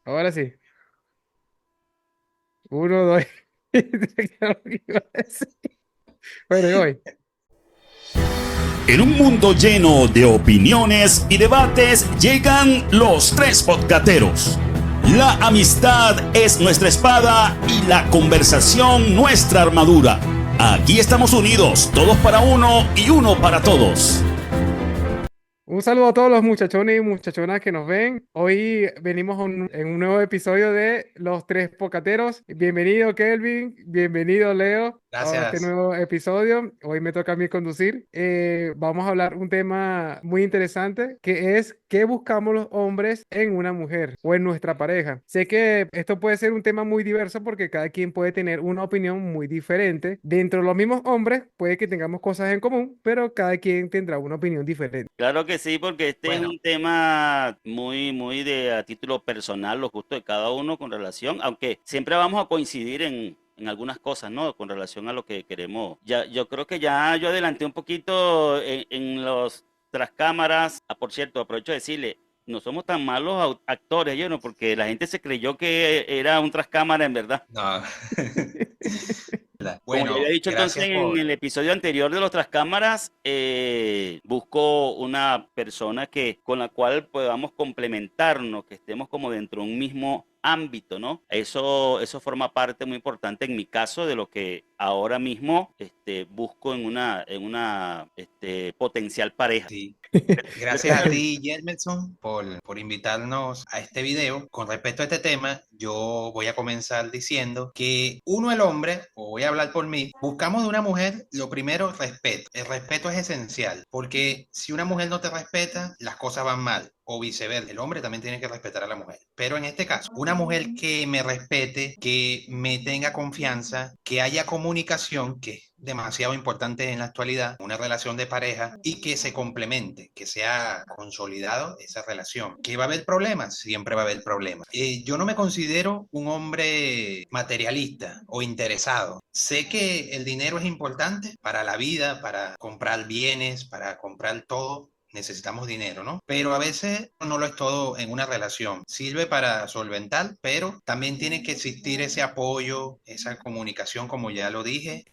Ahora sí. Uno, dos. Claro que iba a decir. Bueno, y voy. En un mundo lleno de opiniones y debates llegan los tres podcateros. La amistad es nuestra espada y la conversación nuestra armadura. Aquí estamos unidos, todos para uno y uno para todos. Un saludo a todos los muchachones y muchachonas que nos ven. Hoy venimos en un nuevo episodio de Los Tres Pocateros. Bienvenido, Kelvin. Bienvenido, Leo, a este Gracias. nuevo episodio. Hoy me toca a mí conducir. Vamos a hablar un tema muy interesante que es qué buscamos los hombres en una mujer o en nuestra pareja. Sé que esto puede ser un tema muy diverso porque cada quien puede tener una opinión muy diferente. Dentro de los mismos hombres puede que tengamos cosas en común, pero cada quien tendrá una opinión diferente. Claro que sí, porque este es Bueno, un tema muy de a título personal, los gustos de cada uno con relación, aunque siempre vamos a coincidir en algunas cosas, ¿no? Con relación a lo que queremos. Ya, yo creo que ya yo adelanté un poquito en los tras cámaras. Ah, por cierto, aprovecho de decirle, no somos tan malos actores, yo no, porque la gente se creyó que era un tras cámara en verdad. no. Como ya había Bueno, dicho entonces gracias en por... el episodio anterior de los Trascámaras, busco una persona con la cual podamos complementarnos, que estemos como dentro de un mismo ámbito, ¿no? Eso forma parte muy importante en mi caso de lo que ahora mismo busco en una potencial pareja. Sí. Pero Gracias a ti, Jermelson, por invitarnos a este video. Con respecto a este tema, yo voy a comenzar diciendo que uno, el hombre, o voy a hablar por mí, buscamos de una mujer, lo primero, respeto. El respeto es esencial, porque si una mujer no te respeta, las cosas van mal. O viceversa, el hombre también tiene que respetar a la mujer. Pero en este caso, una mujer que me respete, que me tenga confianza, que haya comunicación, que es demasiado importante en la actualidad, una relación de pareja, y que se complemente, que sea consolidado esa relación. ¿Que va a haber problemas? Siempre va a haber problemas. Yo no me considero un hombre materialista o interesado. Sé que el dinero es importante para la vida, para comprar bienes, para comprar todo. Necesitamos dinero, ¿no? Pero a veces no lo es todo en una relación. Sirve para solventar, pero también tiene que existir ese apoyo, esa comunicación, como ya lo dije,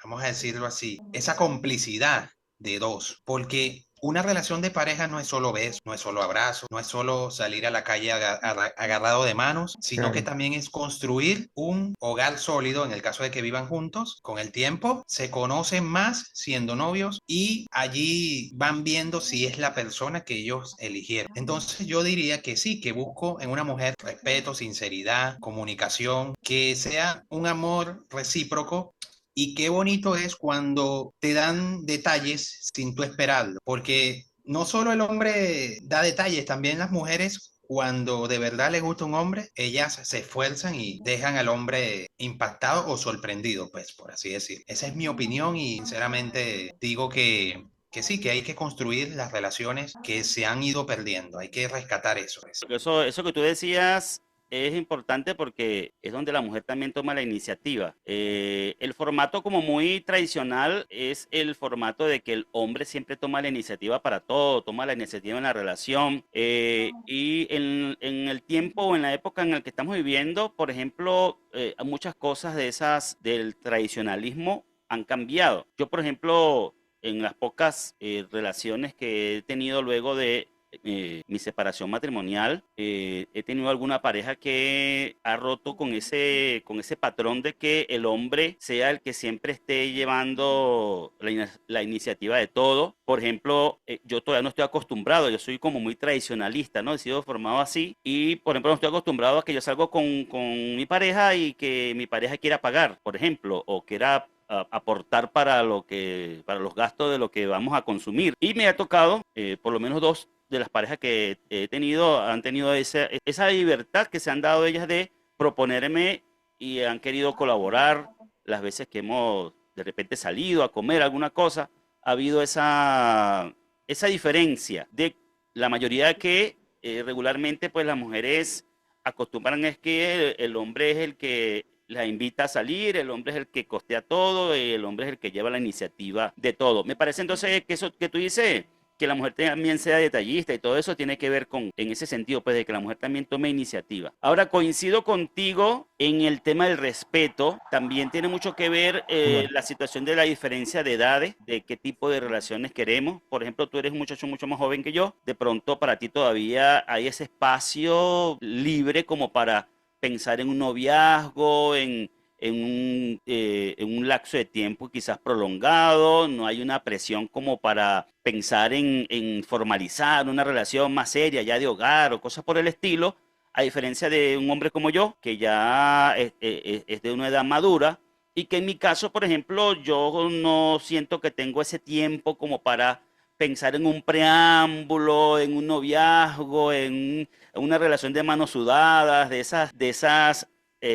vamos a decirlo así, esa complicidad de dos, porque una relación de pareja no es solo beso, no es solo abrazo, no es solo salir a la calle agarrado de manos, sino que Claro. también es construir un hogar sólido en el caso de que vivan juntos. Con el tiempo se conocen más siendo novios y allí van viendo si es la persona que ellos eligieron. Entonces yo diría que sí, que busco en una mujer respeto, sinceridad, comunicación, que sea un amor recíproco. Y qué bonito es cuando te dan detalles sin tú esperarlo, porque no solo el hombre da detalles, también las mujeres, cuando de verdad les gusta un hombre, ellas se esfuerzan y dejan al hombre impactado o sorprendido, pues, por así decir. Esa es mi opinión y sinceramente digo que sí, que hay que construir las relaciones que se han ido perdiendo, hay que rescatar eso. porque eso que tú decías es importante porque es donde la mujer también toma la iniciativa. El formato como muy tradicional es el formato de que el hombre siempre toma la iniciativa para todo, toma la iniciativa en la relación. Y en el tiempo o en la época en la que estamos viviendo, por ejemplo, muchas cosas de esas del tradicionalismo han cambiado. Yo, por ejemplo, en las pocas relaciones que he tenido luego de mi separación matrimonial, he tenido alguna pareja que ha roto con ese patrón de que el hombre sea el que siempre esté llevando la iniciativa de todo. Por ejemplo, yo todavía no estoy acostumbrado, yo soy como muy tradicionalista, ¿no? He sido formado así y, por ejemplo, no estoy acostumbrado a que yo salgo con mi pareja y que mi pareja quiera pagar, por ejemplo, o quiera aportar para los gastos de lo que vamos a consumir. Y me ha tocado, por lo menos dos de las parejas que he tenido, han tenido esa libertad que se han dado ellas de proponerme y han querido colaborar las veces que hemos de repente salido a comer alguna cosa. Ha habido esa diferencia de la mayoría que regularmente pues las mujeres acostumbran es que el hombre es el que la invita a salir, el hombre es el que costea todo, el hombre es el que lleva la iniciativa de todo. Me parece entonces que eso que tú dices, que la mujer también sea detallista y todo eso tiene que ver con, en ese sentido, pues de que la mujer también tome iniciativa. Ahora, coincido contigo en el tema del respeto. También tiene mucho que ver Bueno, la situación de la diferencia de edades, de qué tipo de relaciones queremos. Por ejemplo, tú eres un muchacho mucho más joven que yo. De pronto, para ti todavía hay ese espacio libre como para pensar en un noviazgo, en un lapso de tiempo quizás prolongado, no hay una presión como para pensar en formalizar una relación más seria, ya de hogar o cosas por el estilo, a diferencia de un hombre como yo, que ya es de una edad madura, y que en mi caso, por ejemplo, yo no siento que tengo ese tiempo como para pensar en un preámbulo, en un noviazgo, en una relación de manos sudadas, de esas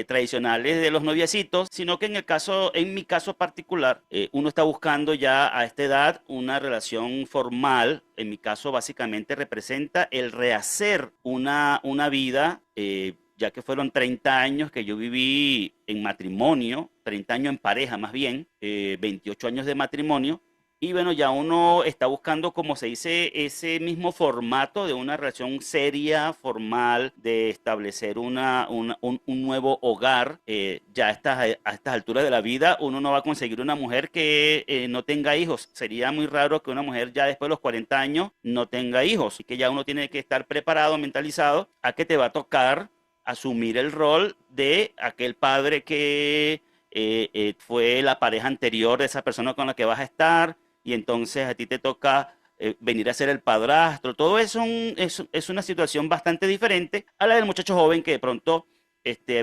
tradicionales de los noviecitos, sino que en mi caso particular, uno está buscando ya a esta edad una relación formal. En mi caso, básicamente representa el rehacer una vida, ya que fueron 30 años que yo viví en matrimonio, 30 años en pareja más bien, 28 años de matrimonio. Y bueno, ya uno está buscando, como se dice, ese mismo formato de una relación seria, formal, de establecer un nuevo hogar. Ya a estas alturas de la vida, uno no va a conseguir una mujer que no tenga hijos. Sería muy raro que una mujer ya después de los 40 años no tenga hijos. Y que ya uno tiene que estar preparado, mentalizado, a que te va a tocar asumir el rol de aquel padre que fue la pareja anterior de esa persona con la que vas a estar, y entonces a ti te toca venir a ser el padrastro. Todo eso es una situación bastante diferente a la del muchacho joven que de pronto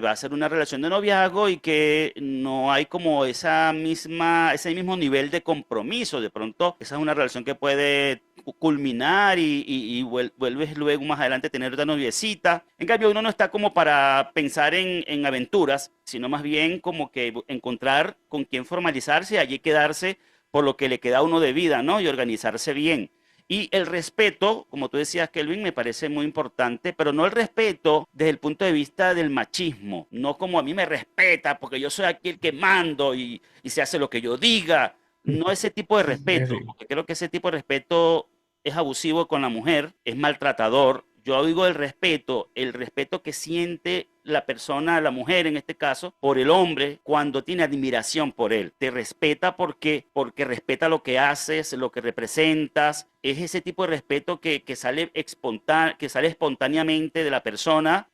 va a hacer una relación de noviazgo y que no hay como ese mismo nivel de compromiso. De pronto, esa es una relación que puede culminar y vuelves luego más adelante a tener otra noviecita. En cambio, uno no está como para pensar en aventuras, sino más bien como que encontrar con quién formalizarse y allí quedarse por lo que le queda a uno de vida, ¿no? Y organizarse bien. Y el respeto, como tú decías, Kelvin, me parece muy importante, pero no el respeto desde el punto de vista del machismo, no como a mí me respeta porque yo soy aquí el que mando y se hace lo que yo diga, no ese tipo de respeto, sí. porque creo que ese tipo de respeto es abusivo con la mujer, es maltratador. Yo digo el respeto que siente la persona, la mujer en este caso, por el hombre cuando tiene admiración por él. Te respeta porque respeta lo que haces, lo que representas. Es ese tipo de respeto que sale espontáneamente de la persona,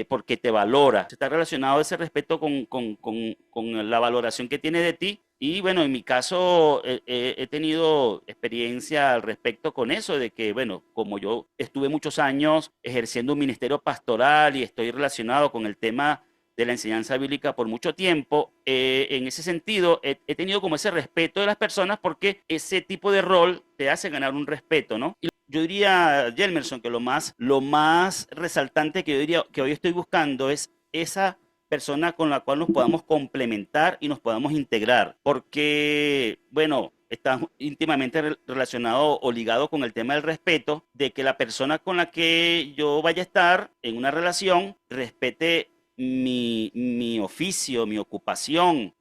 porque te valora. Está relacionado ese respeto con la valoración que tiene de ti. Y bueno, en mi caso he tenido experiencia al respecto con eso, de que, bueno, como yo estuve muchos años ejerciendo un ministerio pastoral y estoy relacionado con el tema de la enseñanza bíblica por mucho tiempo, en ese sentido he tenido como ese respeto de las personas porque ese tipo de rol te hace ganar un respeto, ¿no? Y yo diría, Jelmerson, que lo más resaltante que yo diría que hoy estoy buscando es esa persona con la cual nos podamos complementar y nos podamos integrar, porque, bueno, está íntimamente relacionado o ligado con el tema del respeto, de que la persona con la que yo vaya a estar en una relación respete mi oficio, mi ocupación,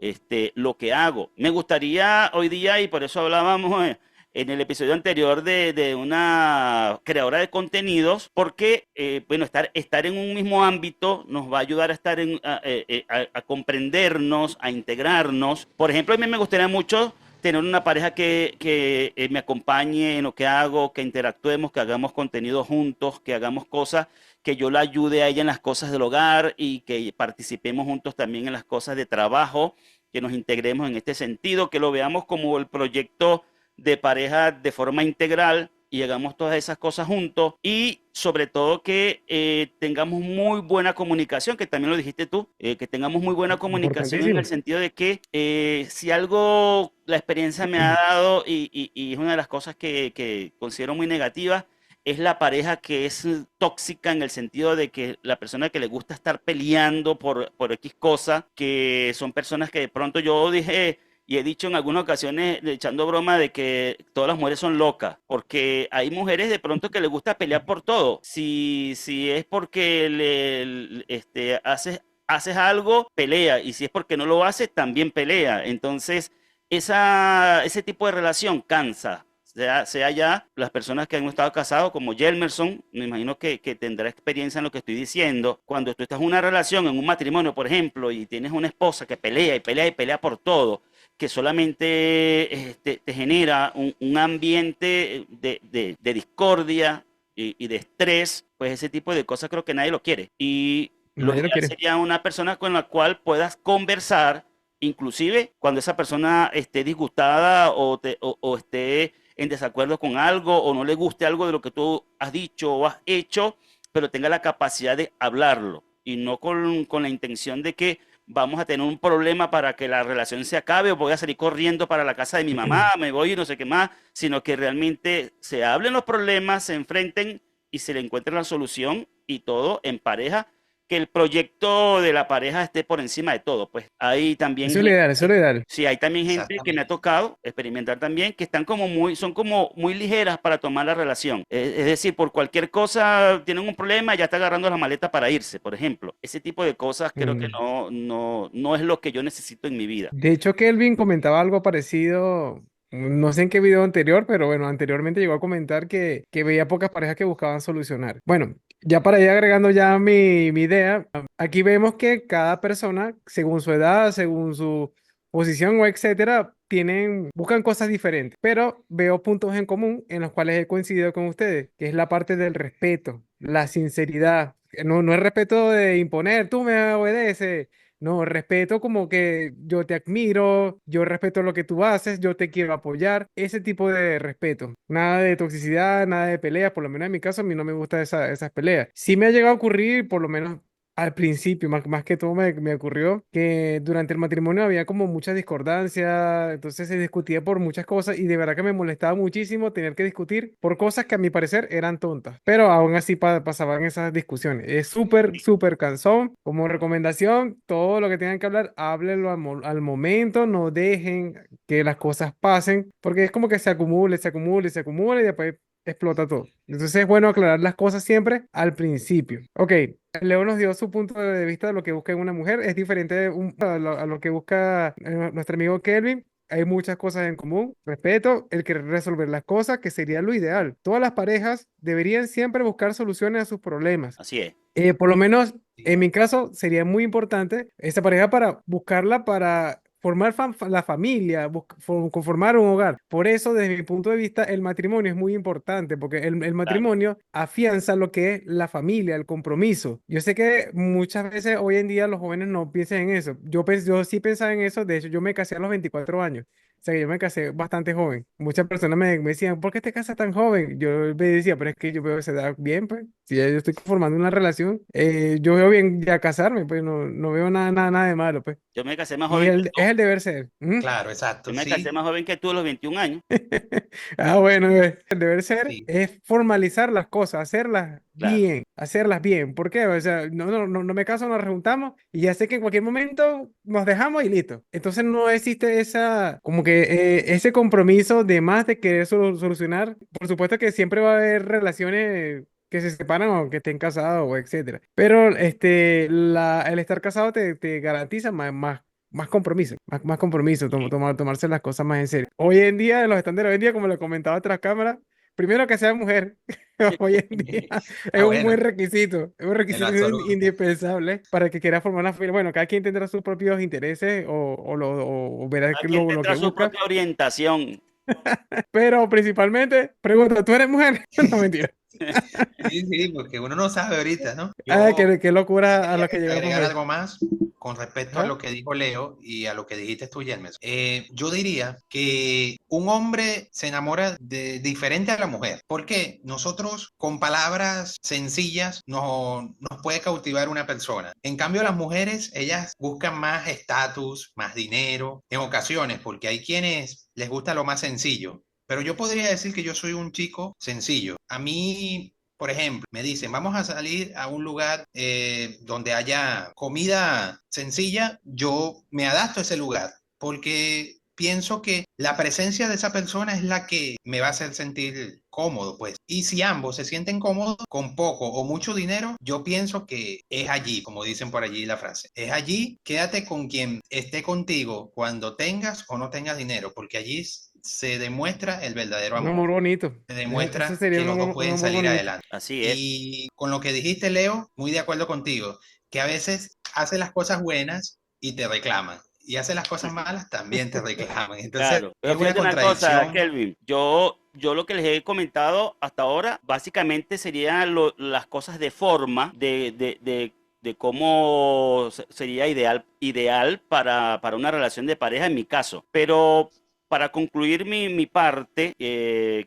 lo que hago. Me gustaría hoy día, y por eso hablábamos en el episodio anterior de una creadora de contenidos, porque, bueno, estar en un mismo ámbito nos va a ayudar a estar a comprendernos, a integrarnos. Por ejemplo, a mí me gustaría mucho tener una pareja que me acompañe en lo que hago, que interactuemos, que hagamos contenido juntos, que hagamos cosas, que yo la ayude a ella en las cosas del hogar y que participemos juntos también en las cosas de trabajo, que nos integremos en este sentido, que lo veamos como el proyecto de pareja de forma integral y hagamos todas esas cosas juntos, y sobre todo que tengamos muy buena comunicación, que también lo dijiste tú, que tengamos muy buena comunicación en el Importantísimo. sentido de que si algo la experiencia me ha dado y es una de las cosas que considero muy negativas, es la pareja que es tóxica en el sentido de que la persona que le gusta estar peleando por X cosa, que son personas que de pronto yo dije y he dicho en algunas ocasiones, echando broma, de que todas las mujeres son locas, porque hay mujeres de pronto que les gusta pelear por todo. Si es porque haces algo, pelea, y si es porque no lo haces, también pelea. Entonces, ese tipo de relación cansa. sea ya las personas que han estado casados, como Jelmerson, me imagino que tendrá experiencia en lo que estoy diciendo. Cuando tú estás en una relación, en un matrimonio, por ejemplo, y tienes una esposa que pelea y pelea y pelea por todo, que solamente te genera un ambiente de discordia y de estrés, pues ese tipo de cosas creo que nadie lo quiere. Y lo Nadie lo ideal quiere. sería una persona con la cual puedas conversar, inclusive cuando esa persona esté disgustada o esté en desacuerdo con algo o no le guste algo de lo que tú has dicho o has hecho, pero tenga la capacidad de hablarlo y no con la intención de que vamos a tener un problema para que la relación se acabe o voy a salir corriendo para la casa de mi mamá, me voy y no sé qué más, sino que realmente se hablen los problemas, se enfrenten y se le encuentre la solución y todo en pareja, que el proyecto de la pareja esté por encima de todo. Pues hay también Eso es lo ideal, eso es lo ideal. sí, hay también gente que me ha Exactamente. tocado experimentar también que están son como muy ligeras para tomar la relación. Es decir, por cualquier cosa tienen un problema, ya está agarrando la maleta para irse, por ejemplo. Ese tipo de cosas creo que Mm. no es lo que yo necesito en mi vida. De hecho, Kelvin comentaba algo parecido, no sé en qué video anterior, pero bueno, anteriormente llegó a comentar que veía pocas parejas que buscaban solucionar. Bueno, ya para ir agregando ya mi idea, aquí vemos que cada persona, según su edad, según su posición o etcétera, buscan cosas diferentes, pero veo puntos en común en los cuales he coincidido con ustedes, que es la parte del respeto, la sinceridad. No es respeto de imponer, tú me obedeces. No, respeto como que yo te admiro, yo respeto lo que tú haces, yo te quiero apoyar, ese tipo de respeto. Nada de toxicidad, nada de peleas, por lo menos en mi caso a mí no me gustan esas peleas. Sí me ha llegado a ocurrir, por lo menos al principio, más que todo me ocurrió que durante el matrimonio había como mucha discordancia, entonces se discutía por muchas cosas y de verdad que me molestaba muchísimo tener que discutir por cosas que a mi parecer eran tontas, pero aún así pasaban esas discusiones. Es súper, súper cansón. Como recomendación, todo lo que tengan que hablar, háblenlo al momento, no dejen que las cosas pasen, porque es como que se acumule, se acumule, se acumule y después explota todo. Entonces es bueno aclarar las cosas siempre al principio. Ok, Leo nos dio su punto de vista de lo que busca en una mujer. Es diferente a lo que busca nuestro amigo Kelvin. Hay muchas cosas en común. Respeto, el querer resolver las cosas, que sería lo ideal. Todas las parejas deberían siempre buscar soluciones a sus problemas. Así es. Por lo menos Sí. en mi caso sería muy importante esa pareja para buscarla para formar la familia, conformar un hogar. Por eso, desde mi punto de vista, el matrimonio es muy importante porque el Claro. matrimonio afianza lo que es la familia, el compromiso. Yo sé que muchas veces hoy en día los jóvenes no piensan en eso. Yo sí pensaba en eso. De hecho, yo me casé a los 24 años. O sea, que yo me casé bastante joven. Muchas personas me decían, ¿por qué te casas tan joven? Yo me decía, pero es que yo veo esa edad bien, pues. Si ya yo estoy formando una relación, yo veo bien ya casarme, pues no veo nada de malo, pues. Yo me casé más Y joven que es tú. el deber ser. ¿Mm? Claro, Yo exacto, me casé sí, más joven que tú a los 21 años. Ah, bueno, el deber ser sí, es formalizar las cosas, Claro. hacerlas bien. ¿Por qué? O sea, no me caso, nos juntamos y ya sé que en cualquier momento nos dejamos y listo. Entonces no existe como que ese compromiso de más de querer solucionar. Por supuesto que siempre va a haber relaciones que se separan o que estén casados o etcétera. Pero el estar casado te garantiza más compromiso, más compromiso, Sí. tomarse las cosas más en serio. Hoy en día, en los estándares de hoy en día, como lo comentaba tras cámara, primero que sea mujer, hoy en día es ah, un buen bueno, requisito, es un en lo requisito absoluto. indispensable para que quiera formar una familia. Bueno, cada quien tendrá sus propios intereses o verá Cada quien lo tendrá que su busca, propia orientación. pero principalmente, pregunta, ¿tú eres mujer? No, mentira. Sí, sí, porque uno no sabe ahorita, ¿no? Ah, Yo qué sí locura a quería lo que llegamos agregar hoy. algo más con respecto a Ajá. lo que dijo Leo y a lo que dijiste tú, Yelmes. Yo diría que un hombre se enamora de diferente a la mujer, porque nosotros con palabras sencillas nos puede cautivar una persona. En cambio, las mujeres, ellas buscan más estatus, más dinero, en ocasiones, porque hay quienes les gusta lo más sencillo. Pero yo podría decir que yo soy un chico sencillo. A mí, por ejemplo, me dicen, vamos a salir a un lugar donde haya comida sencilla, yo me adapto a ese lugar, porque pienso que la presencia de esa persona es la que me va a hacer sentir cómodo, pues. Y si ambos se sienten cómodos con poco o mucho dinero, yo pienso que es allí, como dicen por allí la frase. Es allí, quédate con quien esté contigo cuando tengas o no tengas dinero, porque allí se demuestra el verdadero Un amor. amor bonito. Se Eso demuestra sería que los dos un pueden amor salir bonito. adelante. Así es. Y con lo que dijiste, Leo, muy de acuerdo contigo, que a veces hace las cosas buenas y te reclaman, y hace las cosas malas, también te reclaman. Entonces, Claro, es pero una fíjate una cosa, contradicción. Kelvin, yo lo que les he comentado hasta ahora, básicamente serían las cosas de forma, de cómo sería ideal para una relación de pareja en mi caso. Pero para concluir mi parte,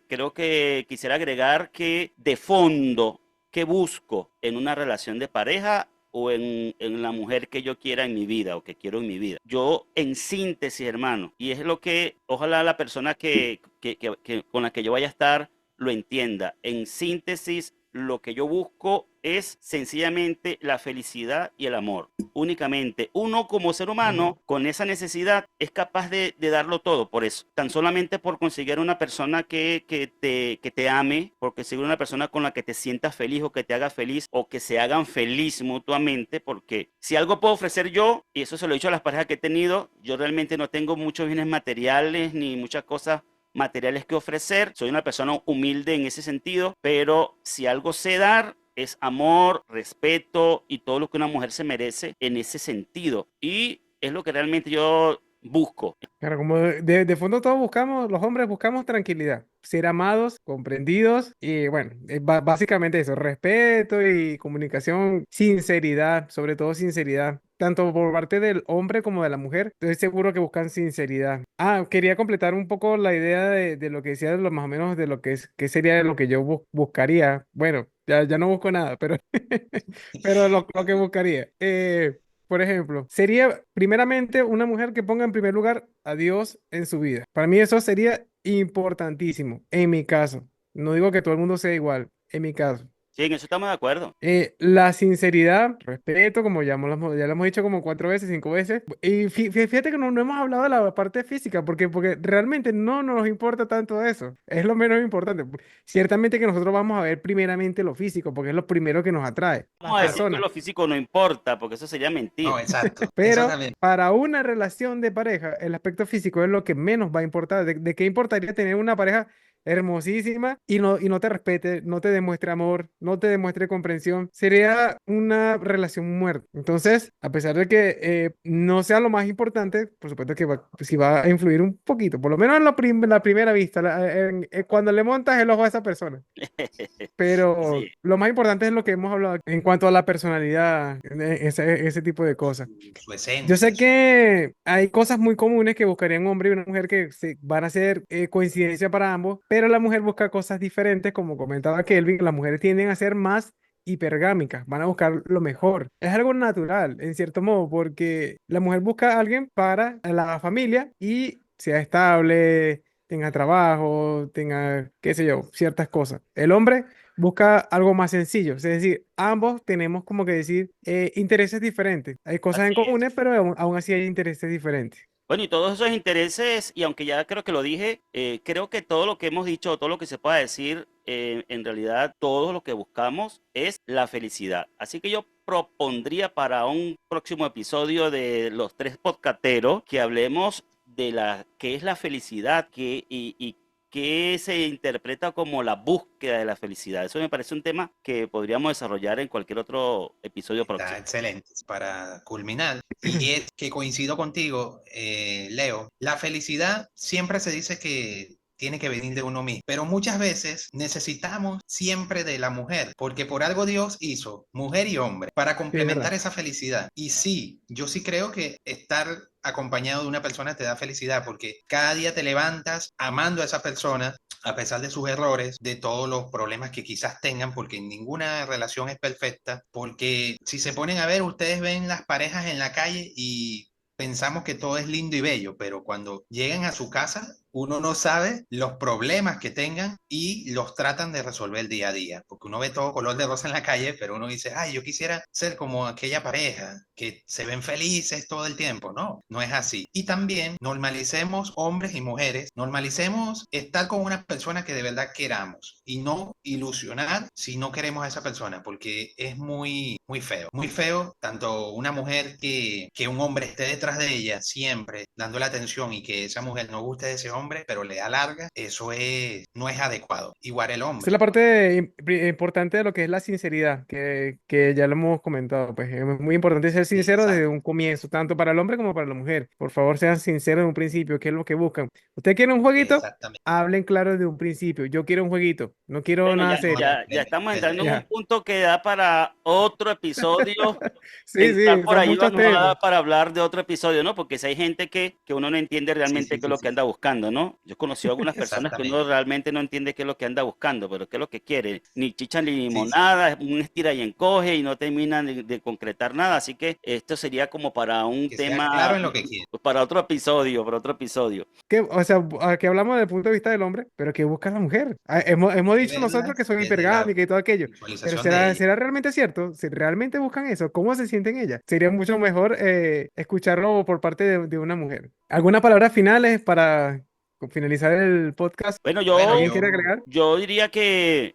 creo que quisiera agregar que de fondo, ¿qué busco en una relación de pareja? O en la mujer que yo quiera en mi vida o que quiero en mi vida. Yo, en síntesis, hermano, y es lo que ojalá la persona con la que yo vaya a estar lo entienda. En síntesis, lo que yo busco es sencillamente la felicidad y el amor. Únicamente uno como ser humano con esa necesidad es capaz de darlo todo por eso. Tan solamente por conseguir una persona que te ame, por conseguir una persona con la que te sientas feliz o que te haga feliz o que se hagan feliz mutuamente. Porque si algo puedo ofrecer yo, y eso se lo he dicho a las parejas que he tenido, yo realmente no tengo muchos bienes materiales ni muchas cosas materiales que ofrecer. Soy una persona humilde en ese sentido, pero si algo sé dar es amor, respeto y todo lo que una mujer se merece en ese sentido. Y es lo que realmente yo busco. Claro, como de fondo todos buscamos, los hombres buscamos tranquilidad, ser amados, comprendidos y bueno, básicamente eso, respeto y comunicación, sinceridad, sobre todo sinceridad, tanto por parte del hombre como de la mujer, estoy seguro que buscan sinceridad. Ah, quería completar un poco la idea de lo que decía, de lo más o menos de lo que es, que sería lo que yo buscaría. Bueno, ya no busco nada, pero, pero lo que buscaría. Por ejemplo, sería primeramente una mujer que ponga en primer lugar a Dios en su vida. Para mí eso sería importantísimo, en mi caso. No digo que todo el mundo sea igual, en mi caso. Sí, en eso estamos de acuerdo. La sinceridad, respeto, como ya lo hemos dicho como 4 veces, 5 veces. Y fíjate que no hemos hablado de la parte física, porque realmente no nos importa tanto eso. Es lo menos importante. Ciertamente que nosotros vamos a ver primeramente lo físico, porque es lo primero que nos atrae a las Vamos a decir que personas. lo físico no importa, porque eso sería No, mentir. exacto. Eso Pero también. para una relación de pareja, el aspecto físico es lo que menos va a importar. ¿De qué importaría tener una pareja hermosísima y no te respete, no te demuestre amor, no te demuestre comprensión? Sería una relación muerta. Entonces, a pesar de que no sea lo más importante, por supuesto que sí va a influir un poquito, por lo menos en la primera vista, cuando le montas el ojo a esa persona. Pero Sí, lo más importante es lo que hemos hablado en cuanto a la personalidad, ese tipo de cosas. Su Yo esencia. sé que hay cosas muy comunes que buscarían un hombre y una mujer que van a ser coincidencia para ambos, pero la mujer busca cosas diferentes, como comentaba Kelvin, las mujeres tienden a ser más hipergámicas, van a buscar lo mejor. Es algo natural, en cierto modo, porque la mujer busca a alguien para la familia y sea estable, tenga trabajo, tenga, qué sé yo, ciertas cosas. El hombre busca algo más sencillo. Es decir, ambos tenemos como que decir intereses diferentes. Hay cosas en así es. comunes, pero aún así hay intereses diferentes. Bueno, y todos esos intereses, y aunque ya creo que lo dije, creo que todo lo que hemos dicho, todo lo que se pueda decir, en realidad todo lo que buscamos es la felicidad. Así que yo propondría para un próximo episodio de Los Tres Podcateros que hablemos de qué es la felicidad y qué se interpreta como la búsqueda de la felicidad. Eso me parece un tema que podríamos desarrollar en cualquier otro episodio Está próximo. excelente. Para culminar, y es que coincido contigo, Leo, la felicidad siempre se dice que tiene que venir de uno mismo, pero muchas veces necesitamos siempre de la mujer, porque por algo Dios hizo mujer y hombre para Sí, es complementar verdad. esa felicidad. Y sí, yo sí creo que estar acompañado de una persona te da felicidad, porque cada día te levantas amando a esa persona, a pesar de sus errores, de todos los problemas que quizás tengan, porque ninguna relación es perfecta, porque si se ponen a ver, ustedes ven las parejas en la calle y pensamos que todo es lindo y bello, pero cuando llegan a su casa, uno no sabe los problemas que tengan y los tratan de resolver día a día, porque uno ve todo color de rosa en la calle, pero uno dice, ay, yo quisiera ser como aquella pareja que se ven felices todo el tiempo. No, no es así. Y también normalicemos, hombres y mujeres, normalicemos estar con una persona que de verdad queramos y no ilusionar si no queremos a esa persona, porque es muy feo, tanto una mujer que un hombre esté detrás de ella siempre dándole atención y que esa mujer no guste de ese hombre, pero le da larga, no es adecuado. Igual el Esa es hombre. la parte importante de lo que es la sinceridad, que ya lo hemos comentado. Pues es muy importante ser Sí, sincero desde exacto, un comienzo, tanto para el hombre como para la mujer. Por favor, sean sinceros en un principio, qué es lo que buscan. ¿Usted quiere un jueguito? exactamente. Hablen claro desde un principio. Yo quiero un jueguito, no quiero Bueno, nada ya, No, serio. ya estamos entrando en un Ya. punto que da para otro episodio. Sí, Entrar sí, por son ahí muchos nos va a temas. dar para hablar de otro episodio, ¿no? Porque si hay gente que uno no entiende sí, realmente sí, qué es sí, lo que sí, anda buscando, ¿no? Yo he conocido algunas personas que uno exactamente. realmente no entiende qué es lo que anda buscando, pero qué es lo que quiere. Ni chicha ni Sí, sí. limonada, es un estira y encoge y no terminan de concretar nada. Así que esto sería como para un Que sea claro tema, en lo que quiere. para otro episodio, para otro episodio. O sea, aquí hablamos desde el punto de vista del hombre, pero ¿qué busca la mujer? Hay hemos que dicho nosotros que verlas son desde la hipergámicas y todo aquello, pero visualización de ¿será, ella. será realmente cierto? Si realmente buscan eso, ¿cómo se sienten ellas? Sería mucho mejor escucharlo por parte de una mujer. ¿Algunas palabras finales para finalizar el podcast? Bueno, Bueno, ¿Alguien yo, quiere agregar? yo diría que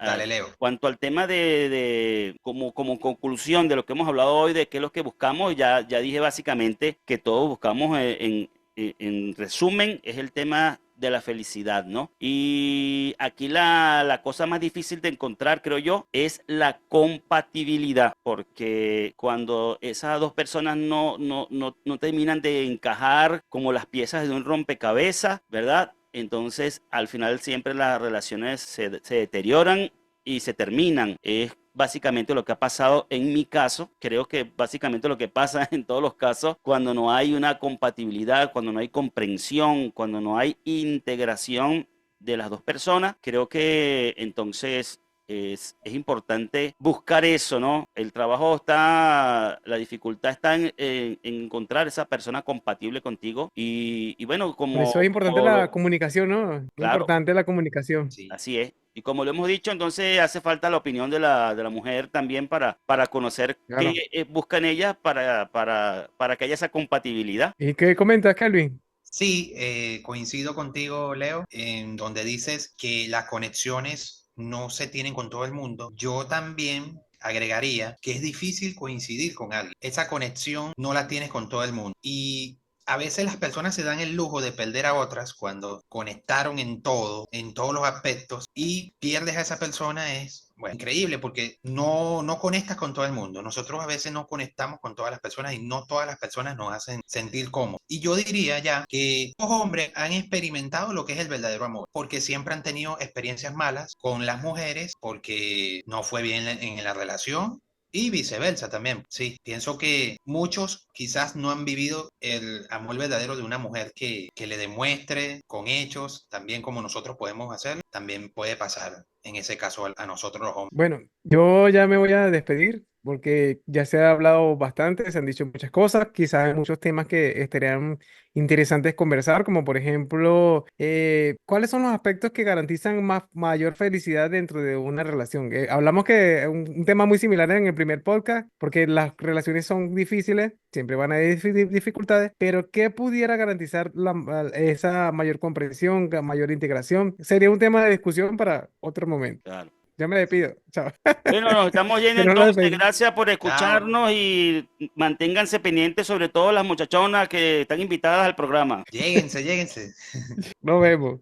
dale, Leo. cuanto al tema de como conclusión de lo que hemos hablado hoy, de qué es lo que buscamos, ya dije básicamente que todos buscamos en resumen, es el tema de la felicidad, ¿no? Y aquí la cosa más difícil de encontrar, creo yo, es la compatibilidad, porque cuando esas dos personas no terminan de encajar como las piezas de un rompecabezas, ¿verdad? Entonces, al final siempre las relaciones se deterioran y se terminan. Es básicamente lo que ha pasado en mi caso. Creo que básicamente lo que pasa en todos los casos cuando no hay una compatibilidad, cuando no hay comprensión, cuando no hay integración de las dos personas. Creo que entonces es importante buscar eso, ¿no? El trabajo está, la dificultad está en encontrar esa persona compatible contigo y bueno, Por eso es importante la comunicación, ¿no? Muy claro, importante la comunicación. Sí, así es. Y como lo hemos dicho, entonces hace falta la opinión de la mujer también para conocer qué Claro. buscan ellas para que haya esa compatibilidad. ¿Y qué comentas, Calvin? sí, coincido contigo, Leo, en donde dices que las conexiones no se tienen con todo el mundo. Yo también agregaría que es difícil coincidir con alguien. Esa conexión no la tienes con todo el mundo. Y a veces las personas se dan el lujo de perder a otras cuando conectaron en todos los aspectos, y pierdes a esa persona es, bueno, increíble porque no conectas con todo el mundo. Nosotros a veces no conectamos con todas las personas y no todas las personas nos hacen sentir cómodos. Y yo diría ya que los hombres han experimentado lo que es el verdadero amor, porque siempre han tenido experiencias malas con las mujeres, porque no fue bien en la relación. Y viceversa también, sí. Pienso que muchos quizás no han vivido el amor verdadero de una mujer que le demuestre con hechos, también como nosotros podemos hacer, también puede pasar en ese caso a nosotros los hombres. Bueno, yo ya me voy a despedir porque ya se ha hablado bastante, se han dicho muchas cosas, quizás hay muchos temas que estarían interesantes conversar, como por ejemplo, ¿cuáles son los aspectos que garantizan mayor felicidad dentro de una relación? Hablamos que un tema muy similar en el primer podcast, porque las relaciones son difíciles, siempre van a haber dificultades, pero ¿qué pudiera garantizar esa mayor comprensión, mayor integración? Sería un tema de discusión para otro momento. Claro. Ya me despido. Chao. Bueno, nos estamos yendo Pero no entonces. despedimos. Gracias por Chao, escucharnos y manténganse pendientes, sobre todo las muchachonas que están invitadas al programa. lléguense, lléguense. Nos vemos.